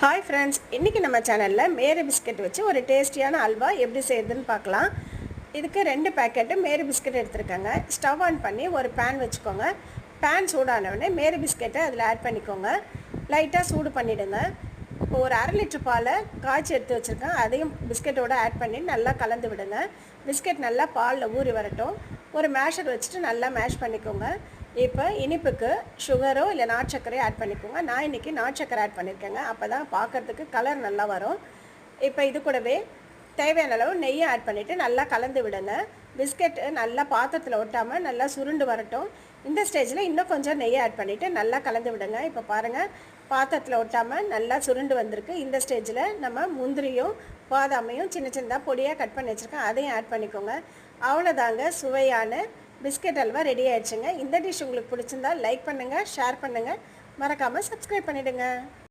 Hi friends इनकी நம்ம சேனல்ல மேரி பிஸ்கட் வச்சு ஒரு டேஸ்டியான அல்வா எப்படி செய்யறதுன்னு பார்க்கலாம். இதுக்கு ரெண்டு பாக்கெட் மேரி பிஸ்கட் எடுத்துர்க்கங்க. ஸ்டவ் ஆன் பண்ணி ஒரு pan வெச்சுக்கோங்க. pan சூடான உடனே மேரி பிஸ்கட்டை அதில ஆட் பண்ணிக்கோங்க. லைட்டா சூடு பண்ணிடுங்க. இப்போ ஒரு 1/2 லிட்டர் பாலை காய்ச்சி எடுத்து வச்சிருக்கேன். அதையும் பிஸ்கட்டோட ஆட் பண்ணி நல்லா கலந்து விடுங்க. பிஸ்கட் நல்லா பால்ல ஊறி வரட்டும். ஒரு மேஷர் வச்சிட்டு நல்லா மேஷ் பண்ணிக்கோங்க. இப்போ இனிப்புக்கு சுகரோ இல்லை நாட்டு சர்க்கரையோ ஆட் பண்ணிக்கோங்க. நான் இன்றைக்கி நாட்டு சர்க்கரை ஆட் பண்ணியிருக்கேங்க. அப்போ தான் பார்க்குறதுக்கு கலர் நல்லா வரும். இப்போ இது கூடவே தேவையான அளவு நெய்யை ஆட் பண்ணிவிட்டு நல்லா கலந்து விடுங்க. பிஸ்கெட்டு நல்லா பாத்திரத்தில் ஒட்டாமல் நல்லா சுருண்டு வரட்டும். இந்த ஸ்டேஜில் இன்னும் கொஞ்சம் நெய்யை ஆட் பண்ணிவிட்டு நல்லா கலந்து விடுங்க. இப்போ பாருங்கள், பாத்திரத்தில் ஒட்டாமல் நல்லா சுருண்டு வந்திருக்கு. இந்த ஸ்டேஜில் நம்ம முந்திரியும் பாதாமையும் சின்ன சின்னதாக பொடியாக கட் பண்ணி வச்சுருக்கேன், அதையும் ஆட் பண்ணிக்கோங்க. அவ்வளோதாங்க, சுவையான பிஸ்கட் அல்வா ரெடி ஆயிடுச்சுங்க. இந்த டிஷ் உங்களுக்கு பிடிச்சிருந்தா லைக் பண்ணுங்கள், ஷேர் பண்ணுங்கள், மறக்காமல் சப்ஸ்கிரைப் பண்ணிவிடுங்க.